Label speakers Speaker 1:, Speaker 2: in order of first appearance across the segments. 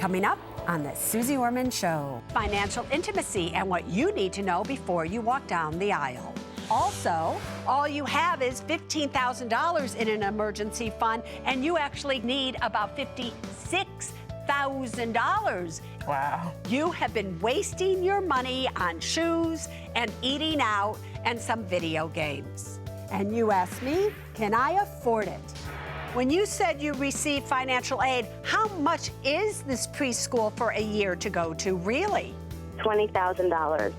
Speaker 1: Coming up on the Suze Orman Show. Financial intimacy and what you need to know before you walk down the aisle. Also, all you have is $15,000 in an emergency fund, and you actually need about $56,000.
Speaker 2: Wow.
Speaker 1: You have been wasting your money on shoes and eating out and some video games. And you ask me, can I afford it? When you said you received financial aid, how much is this preschool for a year to go to, really?
Speaker 3: $20,000.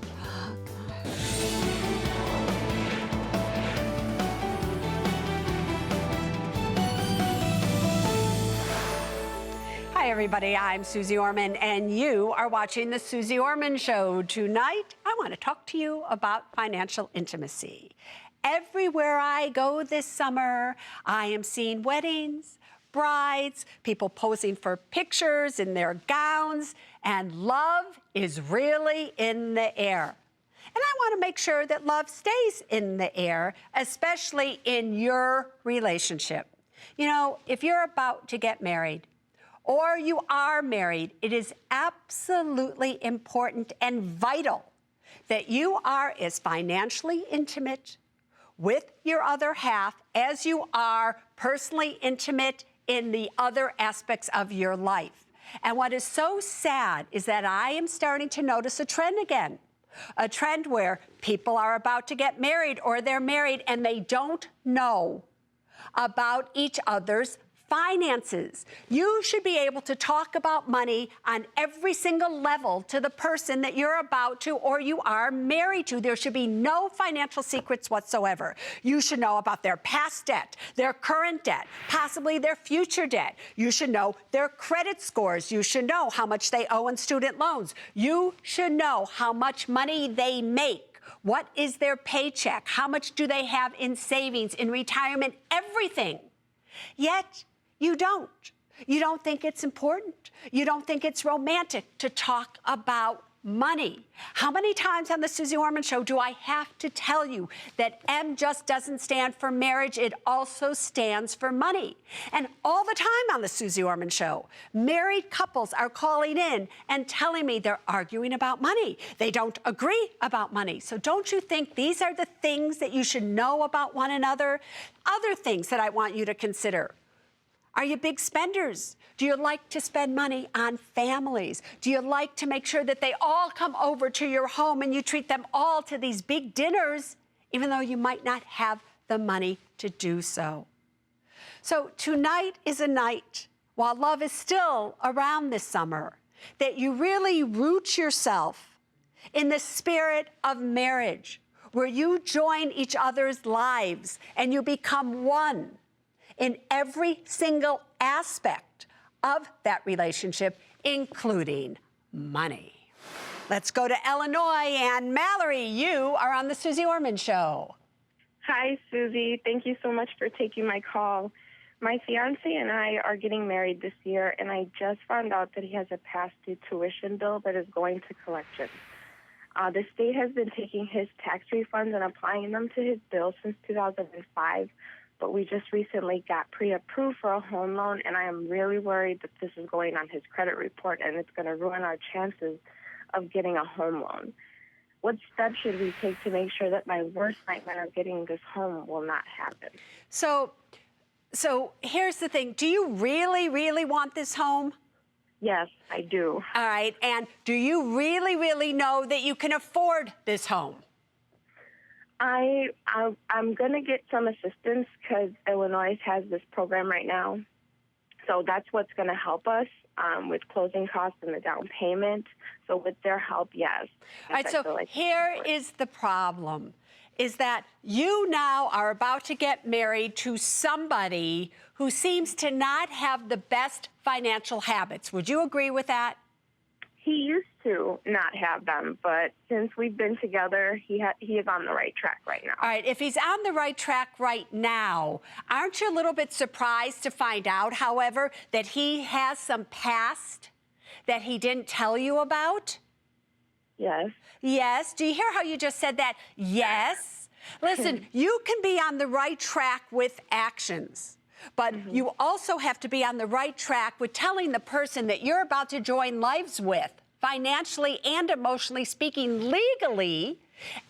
Speaker 1: Hi, everybody. I'm Suze Orman, and you are watching the Suze Orman Show. Tonight, I want to talk to you about financial intimacy. Everywhere I go this summer, I am seeing weddings, brides, people posing for pictures in their gowns, and love is really in the air. And I want to make sure that love stays in the air, especially in your relationship. You know, if you're about to get married, or you are married, it is absolutely important and vital that you are as financially intimate with your other half as you are personally intimate in the other aspects of your life. And what is so sad is that I am starting to notice a trend again, a trend where people are about to get married or they're married and they don't know about each other's finances. You should be able to talk about money on every single level to the person that you're about to or you are married to. There should be no financial secrets whatsoever. You should know about their past debt, their current debt, possibly their future debt. You should know their credit scores. You should know how much they owe in student loans. You should know how much money they make. What is their paycheck? How much do they have in savings, in retirement, everything. Yet, you don't. You don't think it's important. You don't think it's romantic to talk about money. How many times on the Suze Orman Show do I have to tell you that M just doesn't stand for marriage, it also stands for money? And all the time on the Suze Orman Show, married couples are calling in and telling me they're arguing about money. They don't agree about money. So don't you think these are the things that you should know about one another? Other things that I want you to consider. Are you big spenders? Do you like to spend money on families? Do you like to make sure that they all come over to your home and you treat them all to these big dinners, even though you might not have the money to do so? So tonight is a night, while love is still around this summer, that you really root yourself in the spirit of marriage, where you join each other's lives and you become one in every single aspect of that relationship, including money. Let's go to Illinois, and Mallory, you are on the Suze Orman Show.
Speaker 3: Hi, Suze. Thank you so much for taking my call. My fiance and I are getting married this year, and I just found out that he has a past due tuition bill that is going to collections. The state has been taking his tax refunds and applying them to his bill since 2005. But we just recently got pre-approved for a home loan, and I am really worried that this is going on his credit report, and it's going to ruin our chances of getting a home loan. What steps should we take to make sure that my worst nightmare of getting this home will not happen?
Speaker 1: So here's the thing. Do you really, really want this home?
Speaker 3: Yes, I do.
Speaker 1: All right. And do you really, really know that you can afford this home?
Speaker 3: I'm going to get some assistance because Illinois has this program right now. So that's what's going to help us with closing costs and the down payment. So with their help, yes.
Speaker 1: All right, so here is the problem, is that you now are about to get married to somebody who seems to not have the best financial habits. Would you agree with that?
Speaker 3: He used to not have them, but since we've been together, he is on the right track right now.
Speaker 1: All right, if he's on the right track right now, aren't you a little bit surprised to find out, however, that he has some past that he didn't tell you about?
Speaker 3: Yes.
Speaker 1: Yes. Do you hear how you just said that? Yes. Listen, you can be on the right track with actions. But you also have to be on the right track with telling the person that you're about to join lives with, financially and emotionally speaking, legally,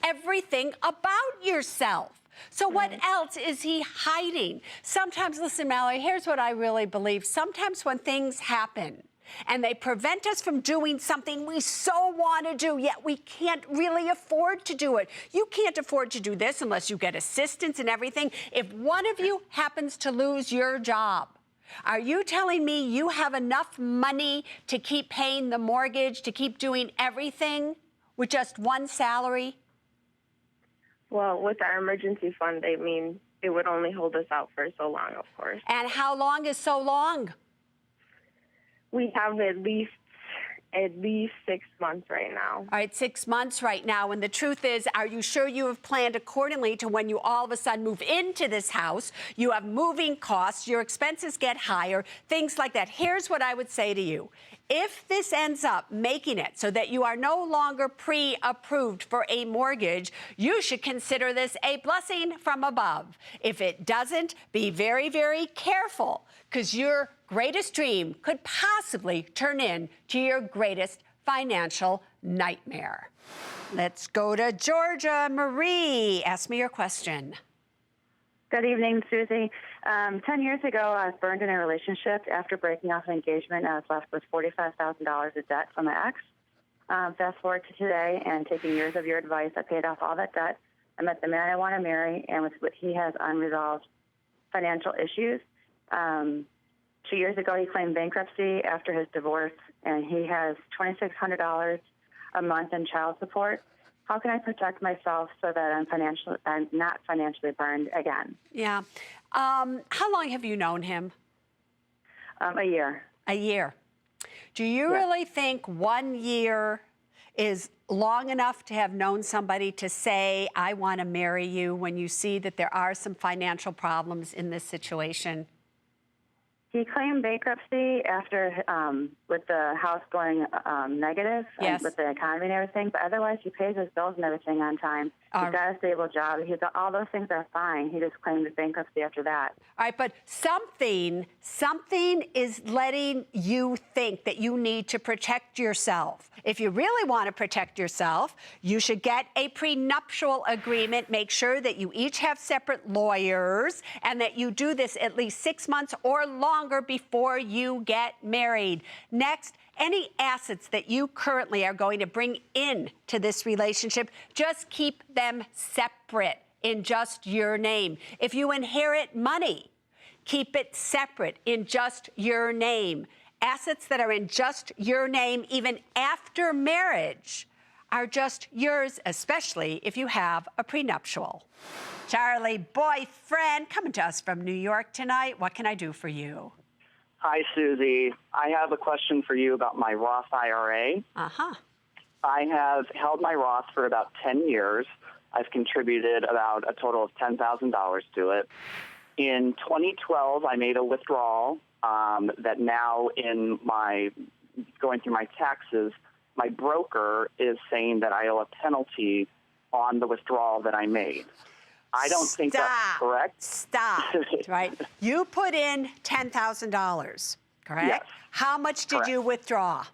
Speaker 1: everything about yourself. So what else is he hiding? Sometimes, listen, Mallory, here's what I really believe. Sometimes when things happen and they prevent us from doing something we so want to do, yet we can't really afford to do it. You can't afford to do this unless you get assistance and everything. If one of you happens to lose your job, are you telling me you have enough money to keep paying the mortgage, to keep doing everything with just one salary?
Speaker 3: Well, with our emergency fund, I mean, it would only hold us out for so long, of course.
Speaker 1: And how long is so long?
Speaker 3: We have at least 6 months right now.
Speaker 1: All right, 6 months right now. And the truth is, are you sure you have planned accordingly to when you all of a sudden move into this house? You have moving costs, your expenses get higher, things like that. Here's what I would say to you. If this ends up making it so that you are no longer pre-approved for a mortgage, you should consider this a blessing from above. If it doesn't, be very, very careful, because your greatest dream could possibly turn into your greatest financial nightmare. Let's go to Georgia. Marie, ask me your question.
Speaker 2: Good evening, Susie. 10 years ago, I was burned in a relationship. After breaking off an engagement, I was left with $45,000 of debt from my ex. Fast forward to today, and taking years of your advice, I paid off all that debt. I met the man I want to marry, and he has unresolved financial issues. 2 years ago, he claimed bankruptcy after his divorce, and he has $2,600 a month in child support. How can I protect myself so that I'm not financially burned again?
Speaker 1: Yeah. How long have you known him?
Speaker 2: A year.
Speaker 1: A year. Do you really think 1 year is long enough to have known somebody to say, I want to marry you, when you see that there are some financial problems in this situation?
Speaker 2: He claimed bankruptcy after, with the house going negative,
Speaker 1: Yes.
Speaker 2: with the economy and everything. But otherwise, he pays his bills and everything on time. He's got a stable job. All those things are fine. He just claimed bankruptcy after that.
Speaker 1: All right, but something is letting you think that you need to protect yourself. If you really want to protect yourself, you should get a prenuptial agreement. Make sure that you each have separate lawyers and that you do this at least 6 months or longer before you get married. Next, any assets that you currently are going to bring in to this relationship, just keep them separate in just your name. If you inherit money, keep it separate in just your name. Assets that are in just your name, even after marriage, are just yours, especially if you have a prenuptial. Charlie, boyfriend, coming to us from New York tonight. What can I do for you?
Speaker 4: Hi, Susie. I have a question for you about my Roth IRA.
Speaker 1: Uh-huh.
Speaker 4: I have held my Roth for about 10 years. I've contributed about a total of $10,000 to it. In 2012, I made a withdrawal that now in my going through my taxes, my broker is saying that I owe a penalty on the withdrawal that I made. I don't think that's correct.
Speaker 1: Stop, right? You put in $10,000, correct?
Speaker 4: Yes.
Speaker 1: How much did you withdraw?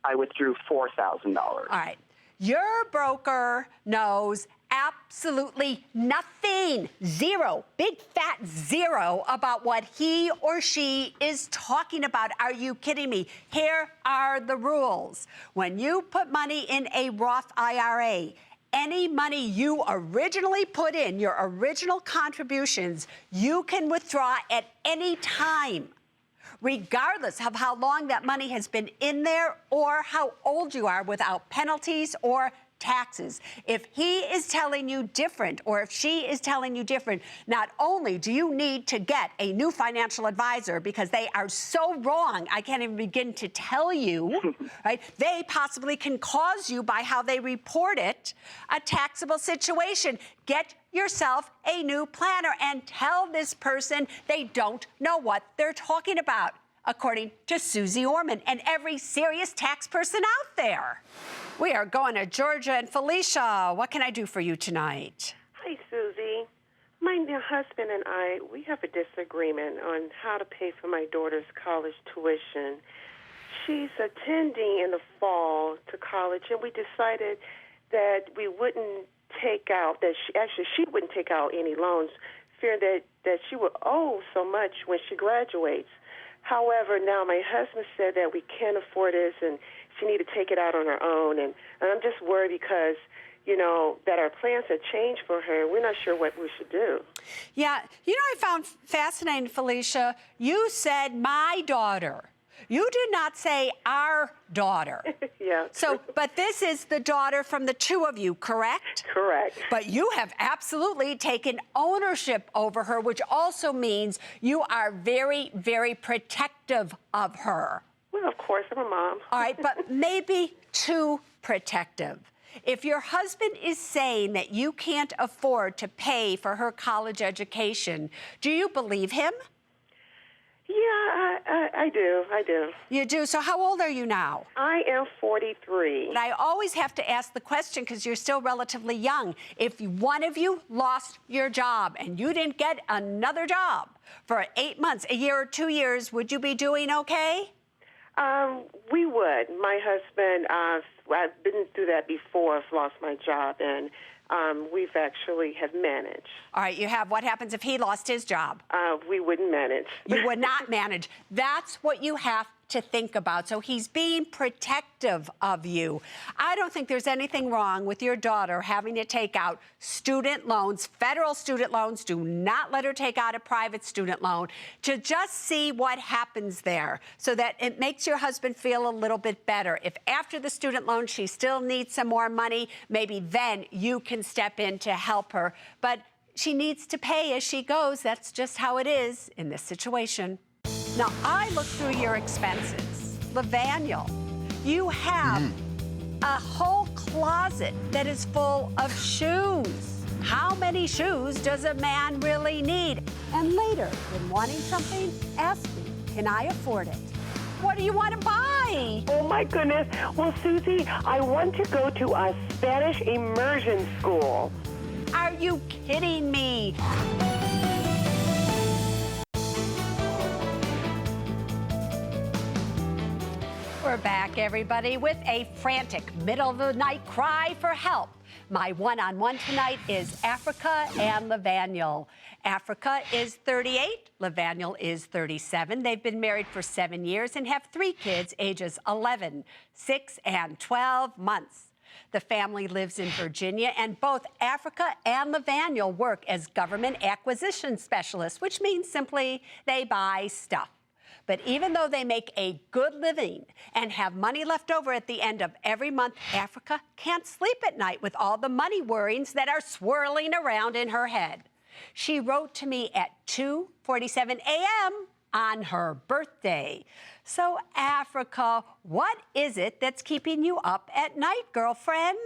Speaker 4: I withdrew $4,000.
Speaker 1: All right. Your broker knows absolutely nothing, zero, big fat zero, about what he or she is talking about. Are you kidding me? Here are the rules. When you put money in a Roth IRA, any money you originally put in, your original contributions, you can withdraw at any time, regardless of how long that money has been in there or how old you are, without penalties or taxes. If he is telling you different, or if she is telling you different, not only do you need to get a new financial advisor, because they are so wrong, I can't even begin to tell you, right? They possibly can cause you, by how they report it, a taxable situation. Get yourself a new planner and tell this person they don't know what they're talking about, according to Suze Orman and every serious tax person out there. We are going to Georgia. And Felicia, what can I do for you tonight?
Speaker 5: Hi, Susie. My husband and I, we have a disagreement on how to pay for my daughter's college tuition. She's attending in the fall to college, and we decided that we wouldn't take out, she wouldn't take out any loans, fearing that she would owe so much when she graduates. However, now my husband said that we can't afford this and she need to take it out on her own, and I'm just worried because that our plans have changed for her. We're not sure what we should do.
Speaker 1: Yeah, I found fascinating, Felicia, you said my daughter. You did not say our daughter.
Speaker 5: Yeah.
Speaker 1: So, but this is the daughter from the two of you, correct?
Speaker 5: Correct.
Speaker 1: But you have absolutely taken ownership over her, which also means you are very, very protective of her.
Speaker 5: Well, of course, I'm a mom.
Speaker 1: All right, but maybe too protective. If your husband is saying that you can't afford to pay for her college education, do you believe him?
Speaker 5: Yeah, I do.
Speaker 1: You do? So how old are you now?
Speaker 5: I am 43.
Speaker 1: And I always have to ask the question because you're still relatively young. If one of you lost your job and you didn't get another job for 8 months, a year or 2 years, would you be doing okay?
Speaker 5: We would. My husband, I've been through that before. I've lost my job, and we've actually have managed.
Speaker 1: All right, you have. What happens if he lost his job?
Speaker 5: We wouldn't manage.
Speaker 1: You would not manage. That's what you have to think about. So he's being protective of you. I don't think there's anything wrong with your daughter having to take out student loans, federal student loans. Do not let her take out a private student loan, to just see what happens there so that it makes your husband feel a little bit better. If after the student loan she still needs some more money, maybe then you can step in to help her. But she needs to pay as she goes. That's just how it is in this situation. Now, I looked through your expenses. Levaniel, you have a whole closet that is full of shoes. How many shoes does a man really need? And later, when wanting something, ask me, can I afford it? What do you want to buy?
Speaker 5: Oh, my goodness. Well, Susie, I want to go to a Spanish immersion school.
Speaker 1: Are you kidding me? We're back, everybody, with a frantic middle-of-the-night cry for help. My one-on-one tonight is Africa and Levaniel. Africa is 38, Levaniel is 37. They've been married for 7 years and have 3 kids, ages 11, 6, and 12 months. The family lives in Virginia, and both Africa and Levaniel work as government acquisition specialists, which means simply they buy stuff. But even though they make a good living and have money left over at the end of every month, Africa can't sleep at night with all the money worries that are swirling around in her head. She wrote to me at 2:47 a.m. on her birthday. So, Africa, what is it that's keeping you up at night, girlfriend?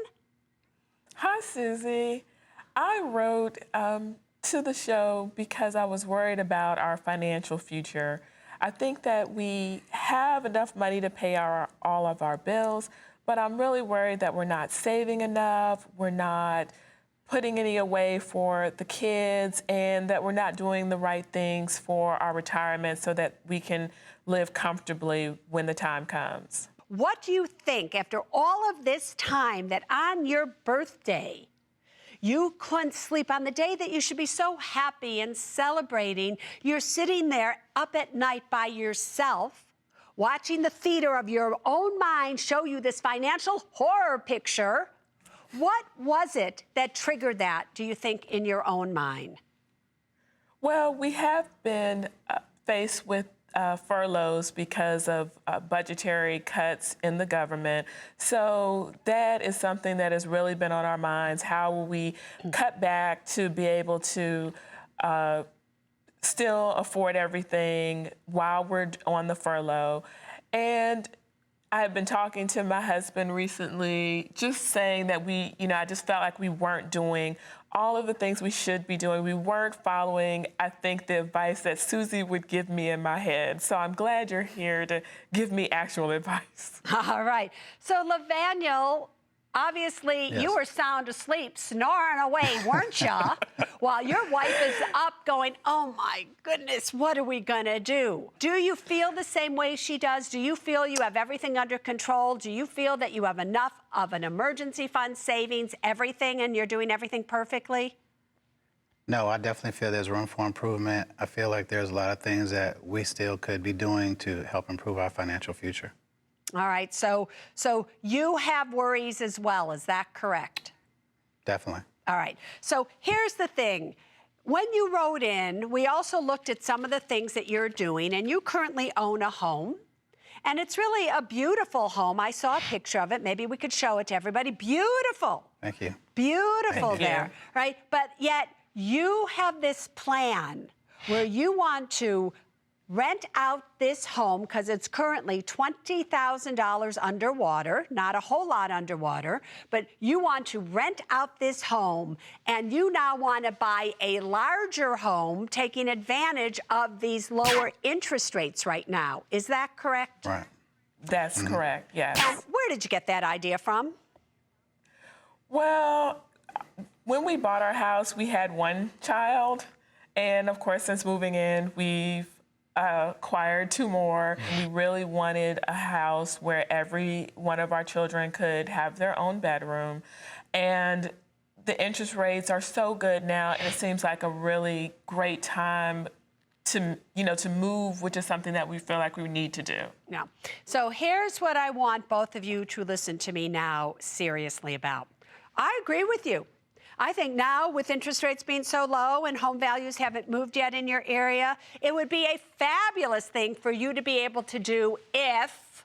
Speaker 6: Hi, Susie. I wrote to the show because I was worried about our financial future. I think that we have enough money to pay all of our bills, but I'm really worried that we're not saving enough, we're not putting any away for the kids, and that we're not doing the right things for our retirement so that we can live comfortably when the time comes.
Speaker 1: What do you think, after all of this time, that on your birthday, you couldn't sleep on the day that you should be so happy and celebrating? You're sitting there up at night by yourself, watching the theater of your own mind show you this financial horror picture. What was it that triggered that, do you think, in your own mind?
Speaker 6: Well, we have been faced with furloughs because of budgetary cuts in the government. So that is something that has really been on our minds. How will we cut back to be able to still afford everything while we're on the furlough? And I have been talking to my husband recently, just saying that I just felt like we weren't doing all of the things we should be doing. We weren't following, I think, the advice that Susie would give me in my head. So I'm glad you're here to give me actual advice.
Speaker 1: All right. So, Levaniel, Obviously,
Speaker 7: Yes.
Speaker 1: you were sound asleep, snoring away, weren't you? While your wife is up going, oh my goodness, what are we gonna do? Do you feel the same way she does? Do you feel you have everything under control? Do you feel that you have enough of an emergency fund, savings, everything, and you're doing everything perfectly?
Speaker 7: No, I definitely feel there's room for improvement. I feel like there's a lot of things that we still could be doing to help improve our financial future.
Speaker 1: All right, so you have worries as well, is that correct?
Speaker 7: Definitely.
Speaker 1: All right, so here's the thing. When you wrote in, we also looked at some of the things that you're doing, and you currently own a home, and it's really a beautiful home. I saw a picture of it. Maybe we could show it to everybody. Beautiful.
Speaker 7: Thank you.
Speaker 1: Beautiful
Speaker 7: Thank you.
Speaker 1: there, right? But yet you have this plan where you want to rent out this home because it's currently $20,000 underwater, not a whole lot underwater, but you want to rent out this home and you now want to buy a larger home taking advantage of these lower interest rates right now. Is that correct?
Speaker 7: Right.
Speaker 6: That's correct, yes.
Speaker 1: And where did you get that idea from?
Speaker 6: Well, when we bought our house, we had one child. And of course, since moving in, we've acquired two more. We really wanted a house where every one of our children could have their own bedroom. And the interest rates are so good now, and it seems like a really great time to move, which is something that we feel like we need to do.
Speaker 1: Yeah. So here's what I want both of you to listen to me now seriously about. I agree with you. I think now, with interest rates being so low and home values haven't moved yet in your area, it would be a fabulous thing for you to be able to do if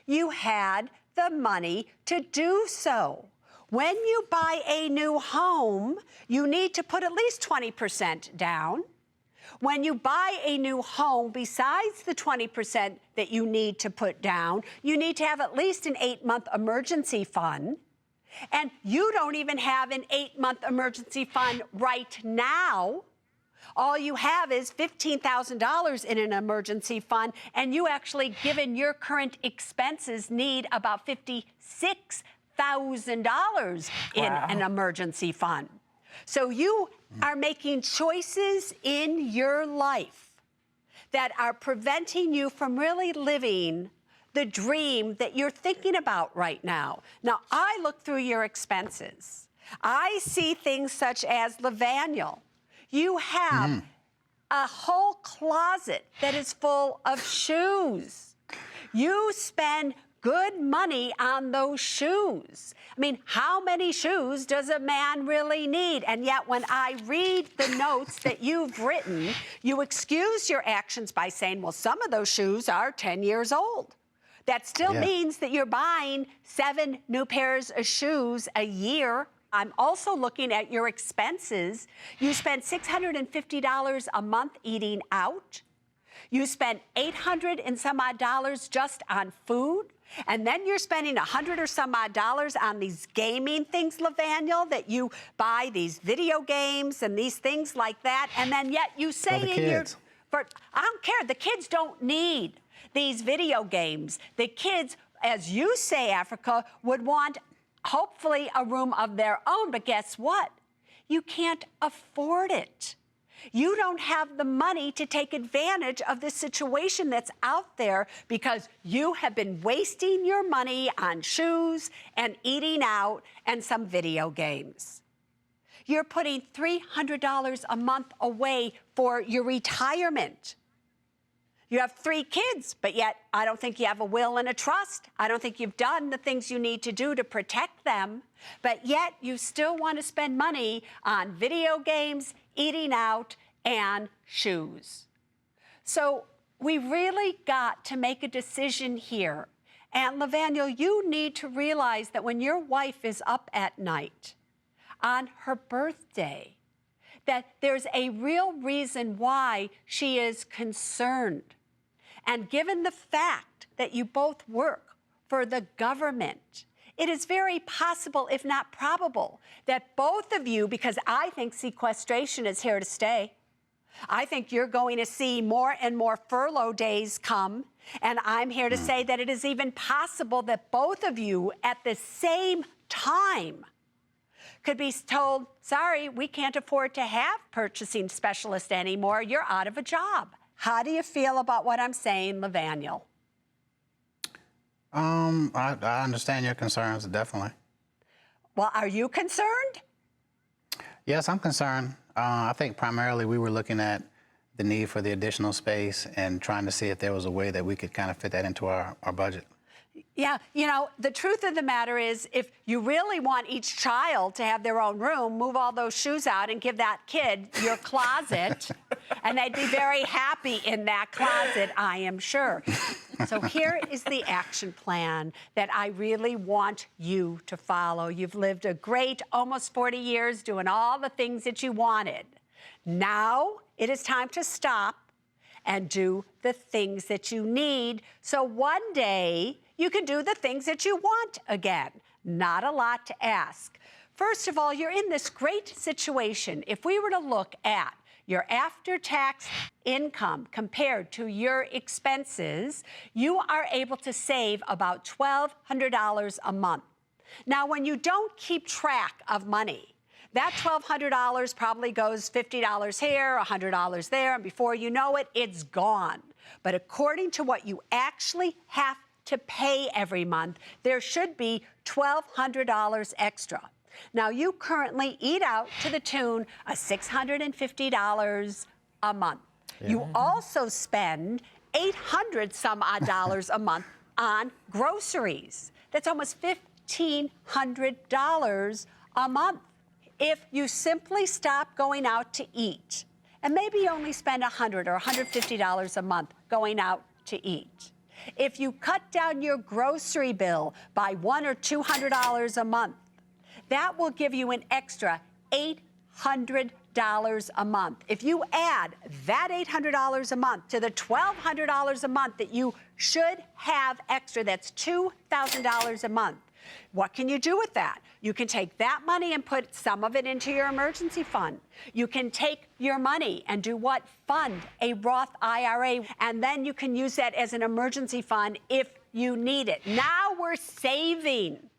Speaker 1: you had the money to do so. When you buy a new home, you need to put at least 20% down. When you buy a new home, besides the 20% that you need to put down, you need to have at least an 8-month emergency fund. And you don't even have an 8-month emergency fund right now. All you have is $15,000 in an emergency fund, and you actually, given your current expenses, need about $56,000 in an emergency fund. So you are making choices in your life that are preventing you from really living the dream that you're thinking about right now. Now, I look through your expenses. I see things such as Levanuel. You have a whole closet that is full of shoes. You spend good money on those shoes. I mean, how many shoes does a man really need? And yet, when I read the notes that you've written, you excuse your actions by saying, well, some of those shoes are 10 years old. That still means that you're buying 7 new pairs of shoes a year. I'm also looking at your expenses. You spend $650 a month eating out. You spend $800 and some odd dollars just on food. And then you're spending $100 or some odd dollars on these gaming things, Levanuel, that you buy these video games and these things like that. And then yet you say I don't care. The kids don't need these video games. The kids, as you say, Africa, would want, hopefully, a room of their own. But guess what? You can't afford it. You don't have the money to take advantage of the situation that's out there because you have been wasting your money on shoes and eating out and some video games. You're putting $300 a month away for your retirement. You have 3 kids, but yet I don't think you have a will and a trust. I don't think you've done the things you need to do to protect them, but yet you still want to spend money on video games, eating out, and shoes. So we really got to make a decision here. And Levanuel, you need to realize that when your wife is up at night on her birthday, that there's a real reason why she is concerned. And given the fact that you both work for the government, it is very possible, if not probable, that both of you, because I think sequestration is here to stay. I think you're going to see more and more furlough days come. And I'm here to say that it is even possible that both of you at the same time could be told, sorry, we can't afford to have purchasing specialist anymore. You're out of a job. How do you feel about what I'm saying, Lavaniel?
Speaker 7: I understand your concerns, definitely.
Speaker 1: Well, are you concerned?
Speaker 7: Yes, I'm concerned. I think primarily we were looking at the need for the additional space and trying to see if there was a way that we could kind of fit that into our budget.
Speaker 1: Yeah, you know, the truth of the matter is, if you really want each child to have their own room, move all those shoes out and give that kid your closet, and they'd be very happy in that closet, I am sure. So here is the action plan that I really want you to follow. You've lived a great almost 40 years doing all the things that you wanted. Now it is time to stop and do the things that you need, so one day you can do the things that you want again. Not a lot to ask. First of all, you're in this great situation. If we were to look at your after-tax income compared to your expenses, you are able to save about $1,200 a month. Now, when you don't keep track of money, that $1,200 probably goes $50 here, $100 there, and before you know it, it's gone. But according to what you actually have to pay every month, there should be $1,200 extra. Now, you currently eat out to the tune of $650 a month. Yeah. You also spend $800 some odd dollars a month on groceries. That's almost $1,500 a month. If you simply stop going out to eat, and maybe you only spend $100 or $150 a month going out to eat. If you cut down your grocery bill by $100 or $200 a month, that will give you an extra $800 a month. If you add that $800 a month to the $1,200 a month that you should have extra, that's $2,000 a month. What can you do with that? You can take that money and put some of it into your emergency fund. You can take your money and do what? Fund a Roth IRA, and then you can use that as an emergency fund if you need it. Now we're saving.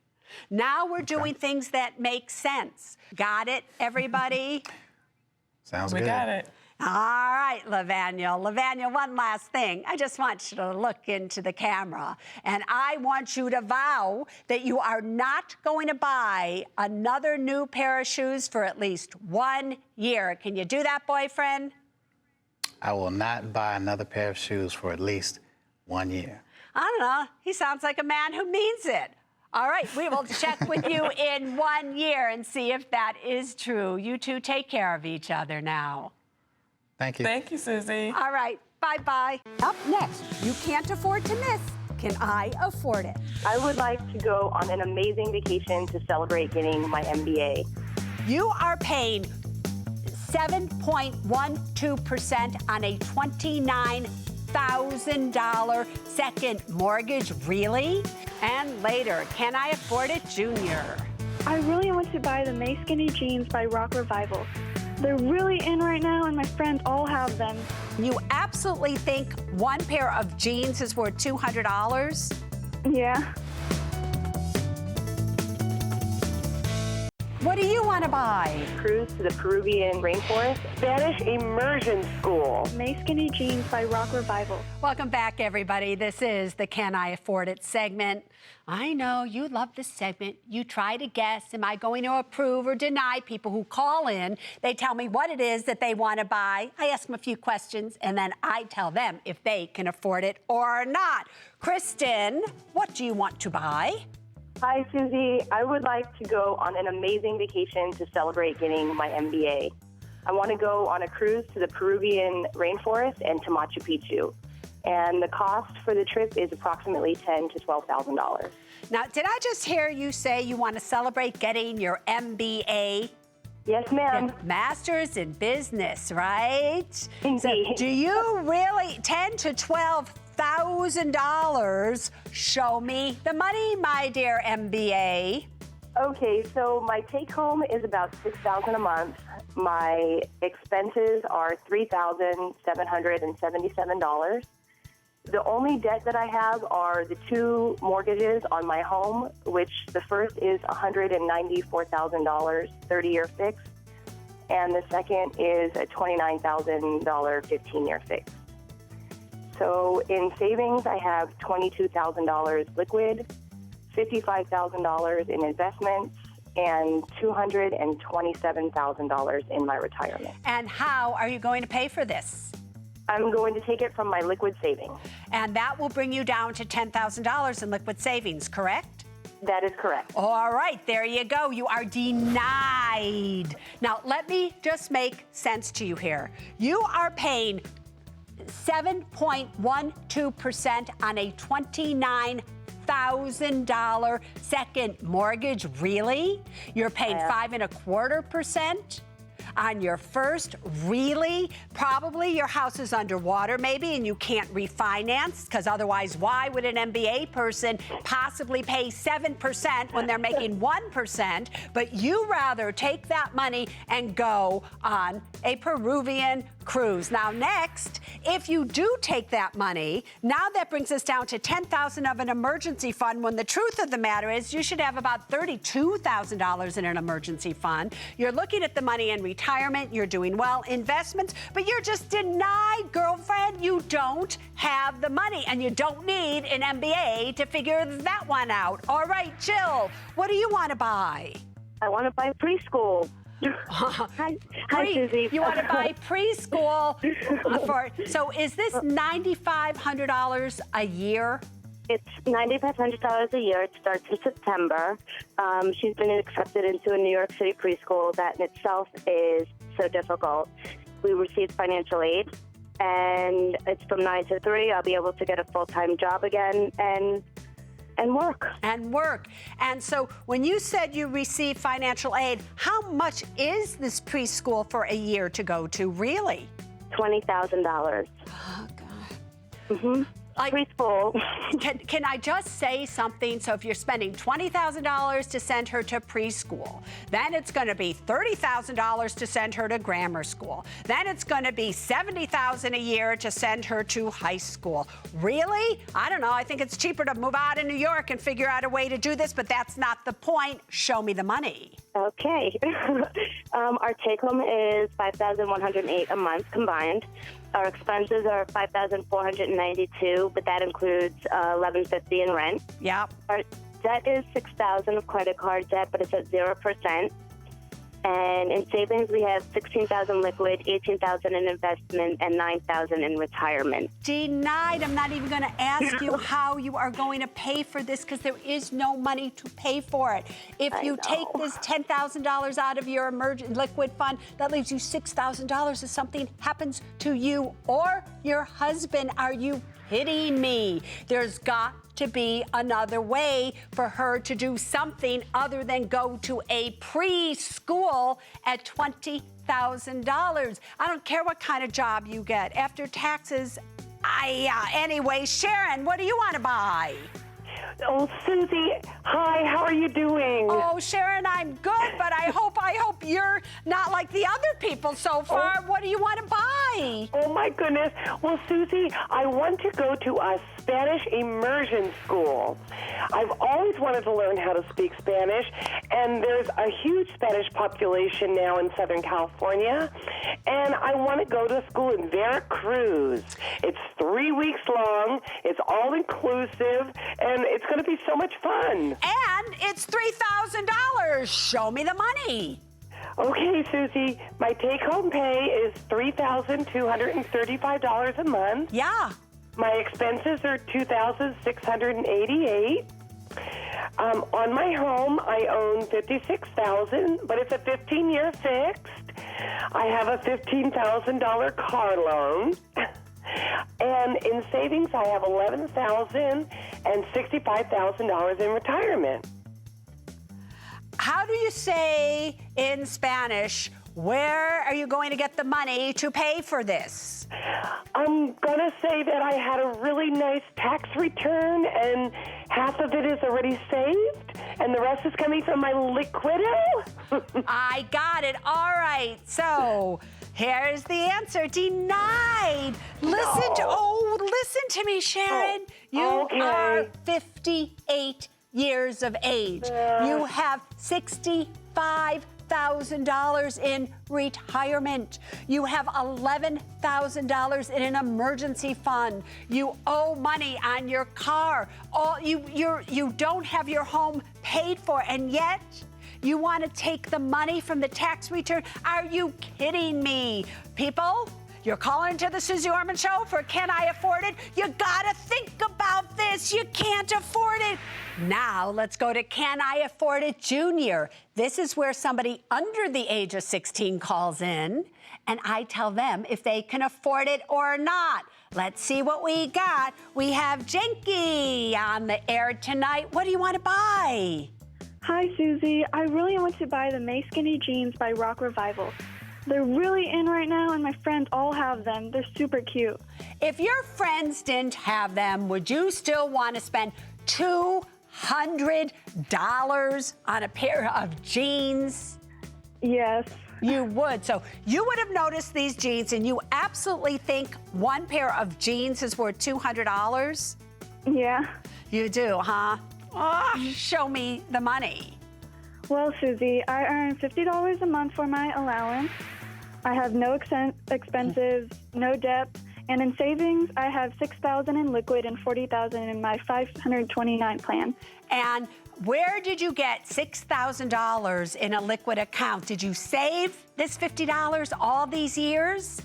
Speaker 1: Now we're doing things that make sense. Got it, everybody?
Speaker 7: Sounds good.
Speaker 6: We got it.
Speaker 1: All right, Lavaniel. Lavaniel, one last thing. I just want you to look into the camera, and I want you to vow that you are not going to buy another new pair of shoes for at least 1 year. Can you do that, boyfriend?
Speaker 7: I will not buy another pair of shoes for at least 1 year.
Speaker 1: I don't know. He sounds like a man who means it. All right, we will check with you in 1 year and see if that is true. You two take care of each other now.
Speaker 7: Thank you.
Speaker 6: Thank you, Susie.
Speaker 1: All right, bye-bye. Up next, you can't afford to miss. Can I afford it?
Speaker 8: I would like to go on an amazing vacation to celebrate getting my MBA.
Speaker 1: You are paying 7.12% on a $29,000 second mortgage, really? And later, can I afford it, Junior?
Speaker 9: I really want to buy the May Skinny jeans by Rock Revival. They're really in right now, and my friends all have them.
Speaker 1: You absolutely think one pair of jeans is worth $200?
Speaker 9: Yeah.
Speaker 1: What do you want to buy?
Speaker 8: Cruise to the Peruvian rainforest. Spanish immersion school.
Speaker 9: May Skinny jeans by Rock Revival.
Speaker 1: Welcome back, everybody. This is the Can I Afford It segment. I know you love this segment. You try to guess, am I going to approve or deny people who call in? They tell me what it is that they want to buy. I ask them a few questions, and then I tell them if they can afford it or not. Kristen, what do you want to buy?
Speaker 8: Hi, Susie. I would like to go on an amazing vacation to celebrate getting my MBA. I want to go on a cruise to the Peruvian rainforest and to Machu Picchu. And the cost for the trip is approximately $10,000 to $12,000.
Speaker 1: Now, did I just hear you say you want to celebrate getting your MBA?
Speaker 8: Yes, ma'am.
Speaker 1: Master's in Business, right?
Speaker 8: Indeed.
Speaker 1: So do you really, $10,000 to $12,000? Show me the money, my dear MBA.
Speaker 8: Okay, so my take home is about $6,000 a month. My expenses are $3,777. The only debt that I have are the 2 mortgages on my home, which the first is $194,000 30-year fix, and the second is a $29,000 15-year fix. So in savings, I have $22,000 liquid, $55,000 in investments, and $227,000 in my retirement.
Speaker 1: And how are you going to pay for this?
Speaker 8: I'm going to take it from my liquid savings.
Speaker 1: And that will bring you down to $10,000 in liquid savings, correct?
Speaker 8: That is correct.
Speaker 1: All right, there you go. You are denied. Now, let me just make sense to you here. You are paying 7.12% on a $29,000 second mortgage. Really? You're paying 5.25% on your first? Really? Probably your house is underwater maybe and you can't refinance, because otherwise why would an MBA person possibly pay 7% when they're making 1%? But you rather take that money and go on a Peruvian cruise. Now next, if you do take that money, now that brings us down to $10,000 of an emergency fund, when the truth of the matter is you should have about $32,000 in an emergency fund. You're looking at the money in retirement, you're doing well, investments, but you're just denied, girlfriend. You don't have the money and you don't need an MBA to figure that one out. All right, Jill, what do you want to buy?
Speaker 10: I want to buy Preschool. Hi, Suze.
Speaker 1: You want to buy Preschool so is this $9,500 a year?
Speaker 10: It's $9,500 a year. It starts in September. She's been accepted into a New York City preschool. That in itself is so difficult. We received financial aid, and it's from 9 to 3. I'll be able to get a full-time job again and work.
Speaker 1: And so when you said you received financial aid, how much is this preschool for a year to go to, really?
Speaker 10: $20,000.
Speaker 1: Oh, God.
Speaker 10: Mm-hmm. Preschool.
Speaker 1: Can I just say something? So if you're spending $20,000 to send her to preschool, then it's going to be $30,000 to send her to grammar school. Then it's going to be $70,000 a year to send her to high school. Really? I don't know. I think it's cheaper to move out of New York and figure out a way to do this, but that's not the point. Show me the money.
Speaker 10: Okay. Our take-home is $5,108 a month combined. Our expenses are $5,492, but that includes $1,150 in rent.
Speaker 1: Yep.
Speaker 10: Our debt is $6,000 of credit card debt, but it's at 0%. And in savings, we have $16,000 liquid, $18,000 in investment, and $9,000 in retirement.
Speaker 1: Denied. I'm not even going to ask you how you are going to pay for this, because there is no money to pay for it. If you take this $10,000 out of your emergent liquid fund, that leaves you $6,000 if something happens to you or your husband. Are you kidding me? There's got to be another way for her to do something other than go to a preschool at $20,000. I don't care what kind of job you get. After taxes, anyway, Sharon, what do you want to buy?
Speaker 11: Oh, Susie, hi, how are you doing?
Speaker 1: Oh, Sharon, I'm good, but I hope you're not like the other people so far. Oh. What do you want to buy?
Speaker 11: Oh, my goodness. Well, Susie, I want to go to a Spanish immersion school. I've always wanted to learn how to speak Spanish, and there's a huge Spanish population now in Southern California, and I want to go to school in Veracruz. It's 3 weeks long, it's all inclusive, and it's going to be so much fun.
Speaker 1: And it's $3,000. Show me the money.
Speaker 11: Okay, Susie, my take-home pay is $3,235 a month.
Speaker 1: Yeah.
Speaker 11: My expenses are $2,688. On my home, I own $56,000, but it's a 15-year fixed. I have a $15,000 car loan. And in savings, I have $11,000 and $65,000 in retirement.
Speaker 1: How do you say in Spanish, where are you going to get the money to pay for this?
Speaker 11: I'm going to say that I had a really nice tax return, and half of it is already saved, and the rest is coming from my liquido.
Speaker 1: I got it. All right. So here's the answer. Denied. Listen listen to me, Sharon. You are 58 years of age. You have $65,000 in retirement. You have $11,000 in an emergency fund. You owe money on your car. You don't have your home paid for, and yet you want to take the money from the tax return? Are you kidding me? People, you're calling to the Suze Orman Show for Can I Afford It? You gotta think about this. You can't afford it. Now let's go to Can I Afford It Junior. This is where somebody under the age of 16 calls in, and I tell them if they can afford it or not. Let's see what we got. We have Jenky on the air tonight. What do you want to buy?
Speaker 9: Hi, Susie. I really want to buy the May Skinny jeans by Roth Revival. They're really in right now, and my friends all have them. They're super cute.
Speaker 1: If your friends didn't have them, would you still want to spend $200 on a pair of jeans?
Speaker 9: Yes.
Speaker 1: You would. So you would have noticed these jeans, and you absolutely think one pair of jeans is worth $200?
Speaker 9: Yeah.
Speaker 1: You do, huh? Oh, show me the money.
Speaker 9: Well, Susie, I earn $50 a month for my allowance. I have no expenses, no debt, and in savings, I have $6,000 in liquid and $40,000 in my 529 plan.
Speaker 1: And where did you get $6,000 in a liquid account? Did you save this $50 all these years?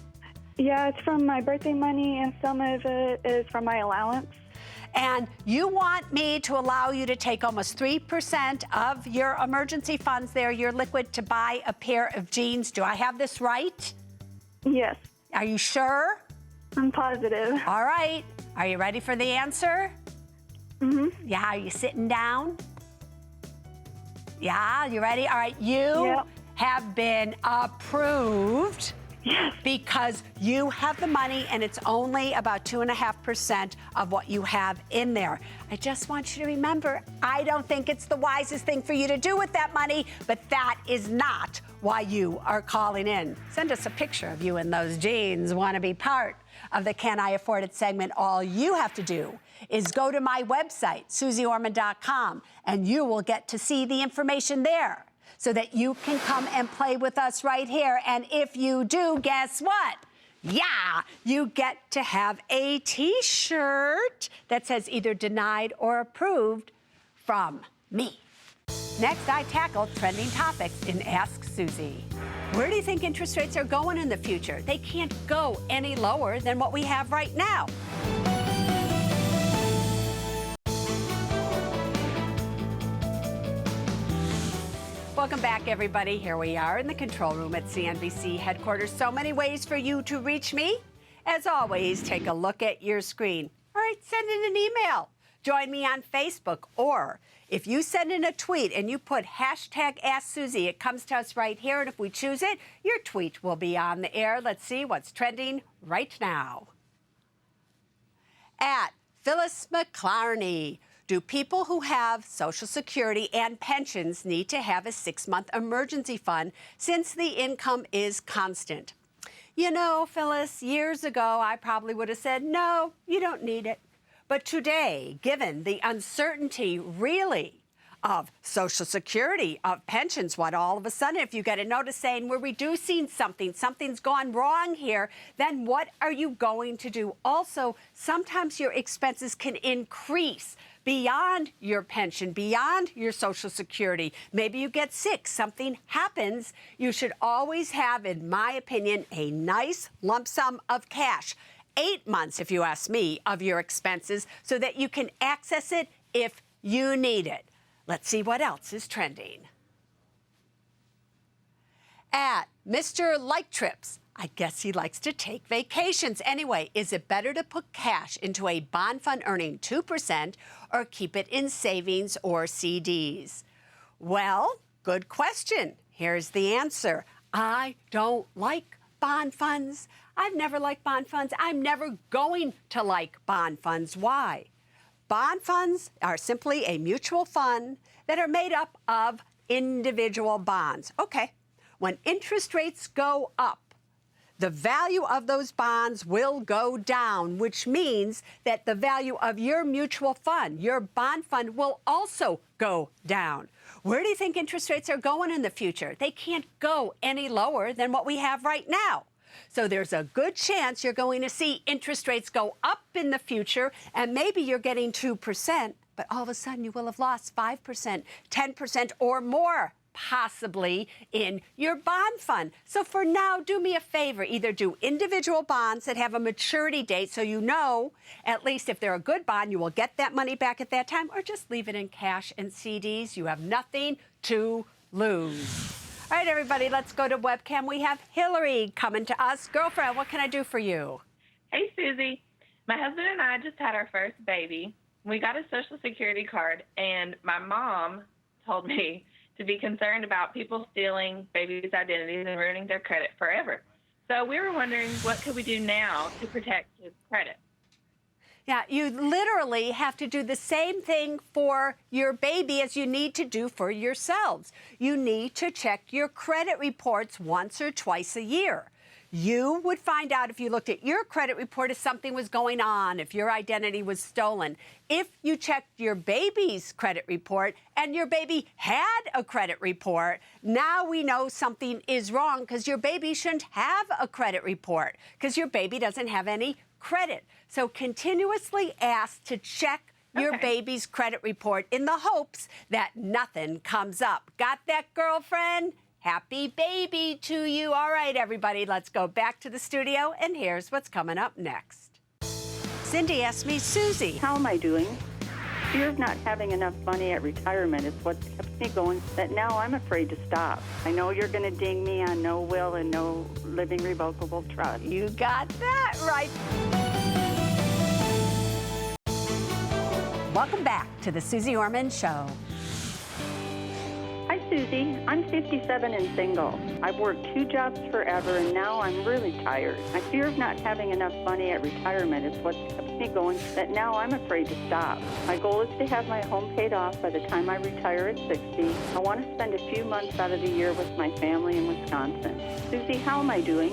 Speaker 9: Yeah, it's from my birthday money, and some of it is from my allowance.
Speaker 1: And you want me to allow you to take almost 3% of your emergency funds there, your liquid, to buy a pair of jeans. Do I have this right?
Speaker 9: Yes.
Speaker 1: Are you sure?
Speaker 9: I'm positive.
Speaker 1: All right. Are you ready for the answer?
Speaker 9: Mm-hmm.
Speaker 1: Yeah, are you sitting down? Yeah, you ready? All right, you have been approved.
Speaker 9: Yes.
Speaker 1: Because you have the money, and it's only about 2.5% of what you have in there. I just want you to remember, I don't think it's the wisest thing for you to do with that money, but that is not why you are calling in. Send us a picture of you in those jeans. Want to be part of the Can I Afford It segment? All you have to do is go to my website, SuzeOrman.com, and you will get to see the information there, so that you can come and play with us right here. And if you do, guess what? Yeah, you get to have a T-shirt that says either denied or approved from me. Next, I tackle trending topics in Ask Susie. Where do you think interest rates are going in the future? They can't go any lower than what we have right now. Welcome back, everybody. Here we are in the control room at CNBC headquarters. So many ways for you to reach me. As always, take a look at your screen. All right, send in an email. Join me on Facebook. Or if you send in a tweet and you put hashtag Ask Susie, it comes to us right here. And if we choose it, your tweet will be on the air. Let's see what's trending right now. At Phyllis McClarney. Do people who have Social Security and pensions need to have a 6-month emergency fund since the income is constant? You know, Phyllis, years ago, I probably would have said, no, you don't need it. But today, given the uncertainty, really, of Social Security, of pensions, what all of a sudden, if you get a notice saying we're reducing something, something's gone wrong here, then what are you going to do? Also, sometimes your expenses can increase beyond your pension, beyond your Social Security. Maybe you get sick, something happens. You should always have, in my opinion, a nice lump sum of cash. 8 months, if you ask me, of your expenses so that you can access it if you need it. Let's see what else is trending. At Mr. Like Trips, I guess he likes to take vacations. Anyway, is it better to put cash into a bond fund earning 2% or keep it in savings or CDs? Well, good question. Here's the answer. I don't like bond funds. I've never liked bond funds. I'm never going to like bond funds. Why? Bond funds are simply a mutual fund that are made up of individual bonds. Okay, when interest rates go up, the value of those bonds will go down, which means that the value of your mutual fund, your bond fund, will also go down. Where do you think interest rates are going in the future? They can't go any lower than what we have right now. So there's a good chance you're going to see interest rates go up in the future, and maybe you're getting 2%, but all of a sudden you will have lost 5%, 10% or more, possibly in your bond fund. So for now, do me a favor, either do individual bonds that have a maturity date so you know at least if they're a good bond, you will get that money back at that time, or just leave it in cash and CDs. You have nothing to lose. All right, everybody, let's go to webcam. We have Hillary coming to us. Girlfriend, what can I do for you?
Speaker 12: Hey, Susie. My husband and I just had our first baby. We got a Social Security card, and my mom told me to be concerned about people stealing babies' identities and ruining their credit forever. So we were wondering, what could we do now to protect his credit?
Speaker 1: Yeah, you literally have to do the same thing for your baby as you need to do for yourselves. You need to check your credit reports once or twice a year. You would find out if you looked at your credit report if something was going on, if your identity was stolen. If you checked your baby's credit report and your baby had a credit report, now we know something is wrong because your baby shouldn't have a credit report because your baby doesn't have any credit. So continuously ask to check your baby's credit report in the hopes that nothing comes up. Got that, girlfriend? Happy baby to you. All right, everybody, let's go back to the studio, and here's what's coming up next. Cindy asked me, Susie,
Speaker 13: how am I doing? Fear of not having enough money at retirement is what kept me going, that now I'm afraid to stop. I know you're going to ding me on no will and no living revocable trust.
Speaker 1: You got that right. Welcome back to the Suze Orman Show.
Speaker 13: Hi, Susie. I'm 57 and single. I've worked 2 jobs forever, and now I'm really tired. My fear of not having enough money at retirement is what kept me going, that now I'm afraid to stop. My goal is to have my home paid off by the time I retire at 60. I want to spend a few months out of the year with my family in Wisconsin. Susie, how am I doing?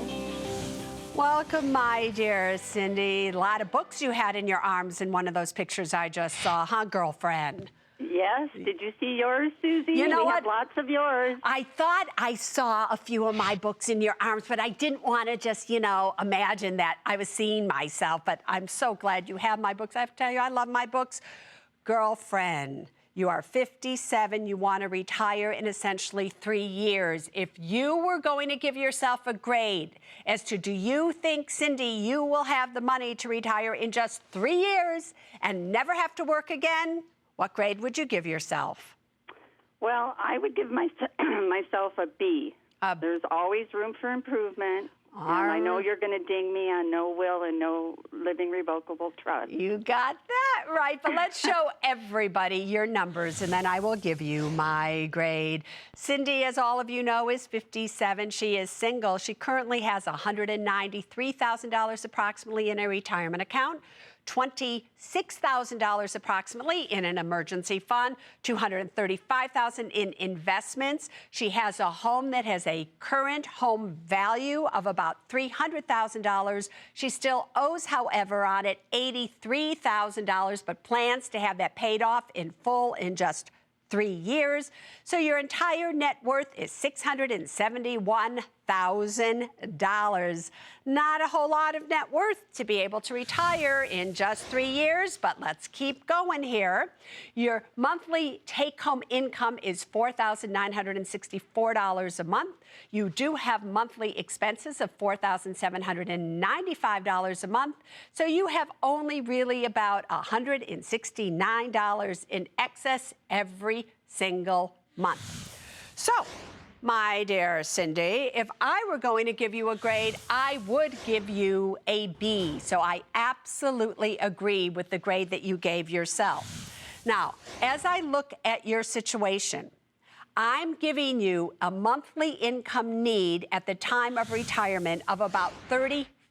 Speaker 1: Welcome, my dear Cindy. A lot of books you had in your arms in one of those pictures I just saw, huh, girlfriend?
Speaker 13: Yes. Did you see yours, Susie?
Speaker 1: You know
Speaker 13: we
Speaker 1: what?
Speaker 13: have lots of yours.
Speaker 1: I thought I saw a few of my books in your arms, but I didn't want to just, imagine that I was seeing myself. But I'm so glad you have my books. I have to tell you, I love my books. Girlfriend, you are 57. You want to retire in essentially 3 years. If you were going to give yourself a grade as to, do you think, Cindy, you will have the money to retire in just 3 years and never have to work again? What grade would you give yourself?
Speaker 13: Well, I would give myself a B. There's always room for improvement. And I know you're going to ding me on no will and no living revocable trust.
Speaker 1: You got that right. But let's show everybody your numbers, and then I will give you my grade. Cindy, as all of you know, is 57. She is single. She currently has $193,000 approximately in a retirement account, $26,000 approximately in an emergency fund, $235,000 in investments. She has a home that has a current home value of about $300,000. She still owes, however, on it $83,000, but plans to have that paid off in full in just 3 years. So your entire net worth is $671,000. Not a whole lot of net worth to be able to retire in just 3 years, but let's keep going here. Your monthly take-home income is $4,964 a month. You do have monthly expenses of $4,795 a month. So you have only really about $169 in excess every single month. So, my dear Cindy, if I were going to give you a grade, I would give you a B. So I absolutely agree with the grade that you gave yourself. Now, as I look at your situation, I'm giving you a monthly income need at the time of retirement of about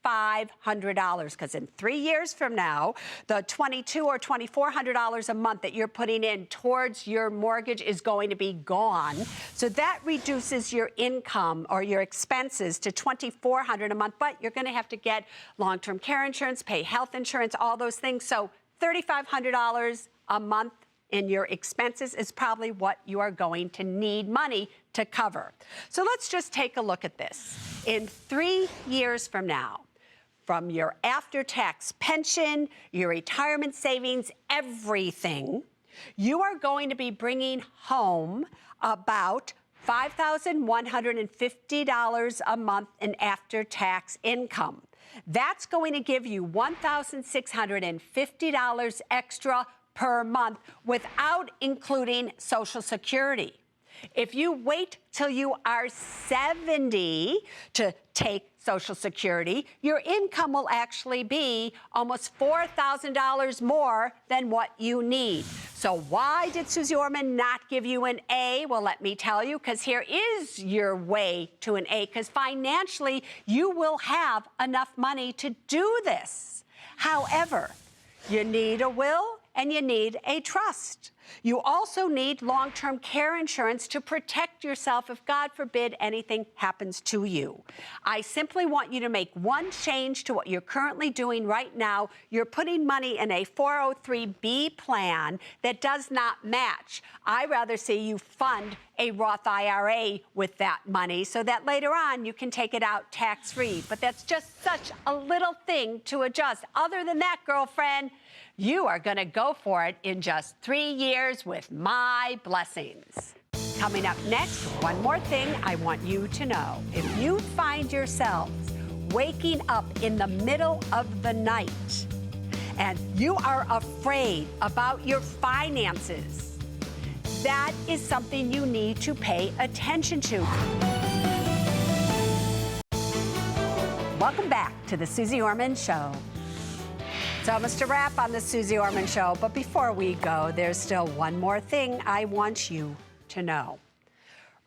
Speaker 1: $2,500, because in 3 years from now, the $2,200 or $2,400 a month that you're putting in towards your mortgage is going to be gone. So that reduces your income or your expenses to $2,400 a month, but you're going to have to get long-term care insurance, pay health insurance, all those things. So $3,500 a month in your expenses is probably what you are going to need money to cover. So let's just take a look at this. In 3 years from now, from your after-tax pension, your retirement savings, everything, you are going to be bringing home about $5,150 a month in after-tax income. That's going to give you $1,650 extra per month without including Social Security. If you wait till you are 70 to take Social Security, your income will actually be almost $4,000 more than what you need. So why did Suze Orman not give you an A? Well, let me tell you, because here is your way to an A, because financially you will have enough money to do this. However, you need a will and you need a trust. You also need long-term care insurance to protect yourself if, God forbid, anything happens to you. I simply want you to make one change to what you're currently doing right now. You're putting money in a 403B plan that does not match. I rather see you fund a Roth IRA with that money so that later on you can take it out tax-free. But that's just such a little thing to adjust. Other than that, girlfriend, you are going to go for it in just 3 years with my blessings. Coming up next, one more thing I want you to know. If you find yourselves waking up in the middle of the night and you are afraid about your finances, that is something you need to pay attention to. Welcome back to the Suze Orman Show. It's almost a wrap on the Suze Orman Show, but before we go, there's still one more thing I want you to know.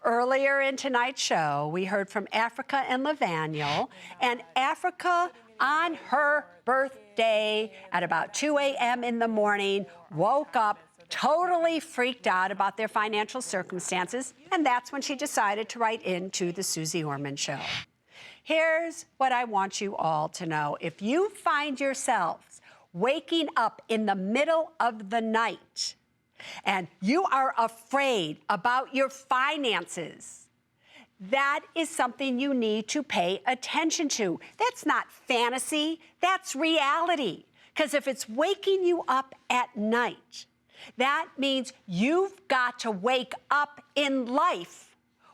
Speaker 1: Earlier in tonight's show, we heard from Africa and Lavaniel, and Africa, on her birthday at about 2 a.m. in the morning, woke up totally freaked out about their financial circumstances, and that's when she decided to write into the Suze Orman Show. Here's what I want you all to know. If you find yourselves waking up in the middle of the night and you are afraid about your finances, that is something you need to pay attention to. That's not fantasy, that's reality. Because if it's waking you up at night, that means you've got to wake up in life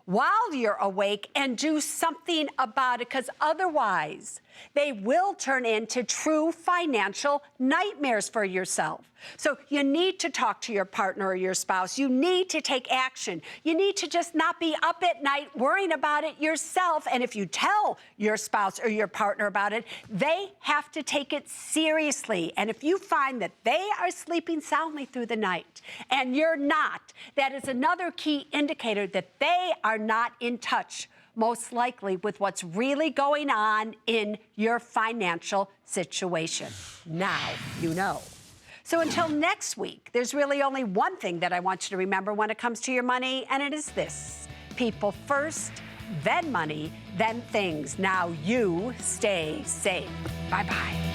Speaker 1: while you're awake and do something about it, because otherwise they will turn into true financial nightmares for yourself. So you need to talk to your partner or your spouse. You need to take action. You need to just not be up at night worrying about it yourself. And if you tell your spouse or your partner about it, they have to take it seriously. And if you find that they are sleeping soundly through the night and you're not, that is another key indicator that they are not in touch, most likely, with what's really going on in your financial situation. Now you know. So until next week, there's really only one thing that I want you to remember when it comes to your money, and it is this: people first, then money, then things. Now you stay safe. Bye-bye.